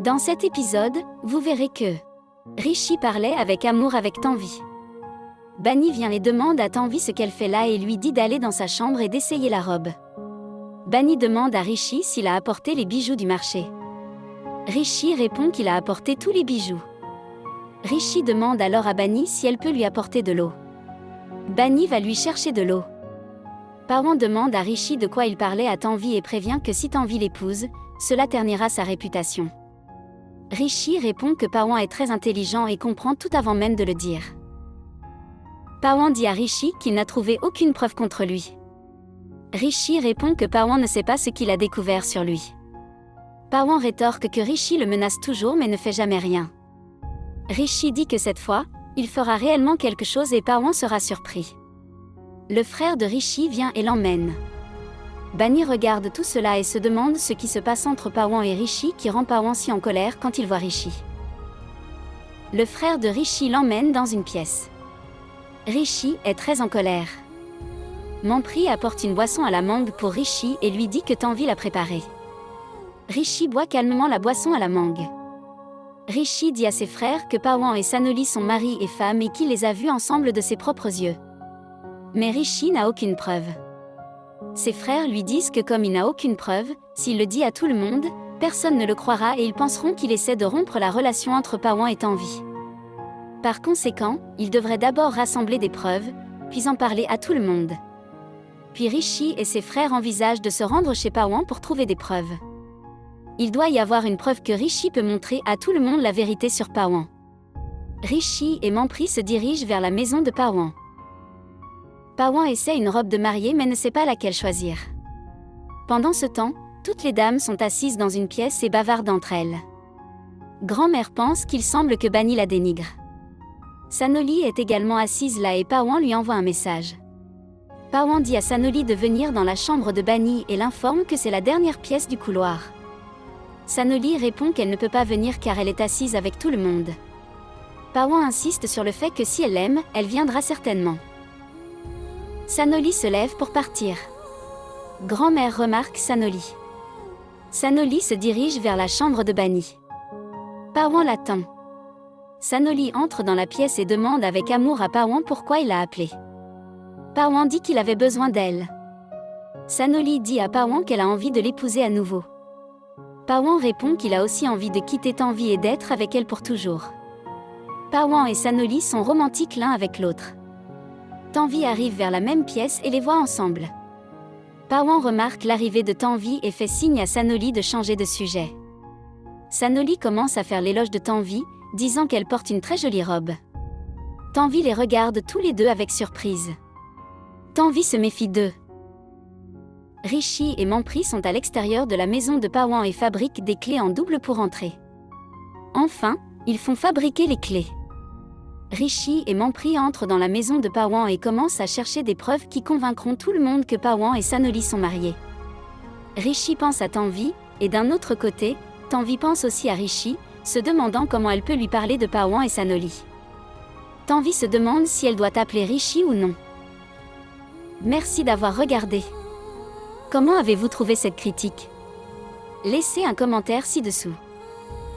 Dans cet épisode, vous verrez que Rishi parlait avec amour avec Tanvi. Bunny vient et demande à Tanvi ce qu'elle fait là et lui dit d'aller dans sa chambre et d'essayer la robe. Bunny demande à Rishi s'il a apporté les bijoux du marché. Rishi répond qu'il a apporté tous les bijoux. Rishi demande alors à Bunny si elle peut lui apporter de l'eau. Bunny va lui chercher de l'eau. Pawan demande à Rishi de quoi il parlait à Tanvi et prévient que si Tanvi l'épouse, cela ternira sa réputation. Rishi répond que Pawan est très intelligent et comprend tout avant même de le dire. Pawan dit à Rishi qu'il n'a trouvé aucune preuve contre lui. Rishi répond que Pawan ne sait pas ce qu'il a découvert sur lui. Pawan rétorque que Rishi le menace toujours mais ne fait jamais rien. Rishi dit que cette fois, il fera réellement quelque chose et Pawan sera surpris. Le frère de Rishi vient et l'emmène. Bunny regarde tout cela et se demande ce qui se passe entre Pawan et Rishi qui rend Pawan si en colère quand il voit Rishi. Le frère de Rishi l'emmène dans une pièce. Rishi est très en colère. Mampri apporte une boisson à la mangue pour Rishi et lui dit que Tanvi l'a préparée. Rishi boit calmement la boisson à la mangue. Rishi dit à ses frères que Pawan et Sanoli sont mari et femme et qu'il les a vus ensemble de ses propres yeux. Mais Rishi n'a aucune preuve. Ses frères lui disent que comme il n'a aucune preuve, s'il le dit à tout le monde, personne ne le croira et ils penseront qu'il essaie de rompre la relation entre Pawan et Tanvi. Par conséquent, il devrait d'abord rassembler des preuves, puis en parler à tout le monde. Puis Rishi et ses frères envisagent de se rendre chez Pawan pour trouver des preuves. Il doit y avoir une preuve que Rishi peut montrer à tout le monde la vérité sur Pawan. Rishi et Mampri se dirigent vers la maison de Pawan. Pawan essaie une robe de mariée mais ne sait pas laquelle choisir. Pendant ce temps, toutes les dames sont assises dans une pièce et bavardent entre elles. Grand-mère pense qu'il semble que Bunny la dénigre. Sanoli est également assise là et Pawan lui envoie un message. Pawan dit à Sanoli de venir dans la chambre de Bunny et l'informe que c'est la dernière pièce du couloir. Sanoli répond qu'elle ne peut pas venir car elle est assise avec tout le monde. Pawan insiste sur le fait que si elle l'aime, elle viendra certainement. Sanoli se lève pour partir. Grand-mère remarque Sanoli. Sanoli se dirige vers la chambre de Bunny. Pawan l'attend. Sanoli entre dans la pièce et demande avec amour à Pawan pourquoi il l'a appelée. Pawan dit qu'il avait besoin d'elle. Sanoli dit à Pawan qu'elle a envie de l'épouser à nouveau. Pawan répond qu'il a aussi envie de quitter Tanvi et d'être avec elle pour toujours. Pawan et Sanoli sont romantiques l'un avec l'autre. Tanvi arrive vers la même pièce et les voit ensemble. Pawan remarque l'arrivée de Tanvi et fait signe à Sanoli de changer de sujet. Sanoli commence à faire l'éloge de Tanvi, disant qu'elle porte une très jolie robe. Tanvi les regarde tous les deux avec surprise. Tanvi se méfie d'eux. Rishi et Mampri sont à l'extérieur de la maison de Pawan et fabriquent des clés en double pour entrer. Enfin, ils font fabriquer les clés. Rishi et Mampri entrent dans la maison de Pawan et commencent à chercher des preuves qui convaincront tout le monde que Pawan et Sanoli sont mariés. Rishi pense à Tanvi, et d'un autre côté, Tanvi pense aussi à Rishi, se demandant comment elle peut lui parler de Pawan et Sanoli. Tanvi se demande si elle doit appeler Rishi ou non. Merci d'avoir regardé. Comment avez-vous trouvé cette critique? Laissez un commentaire ci-dessous.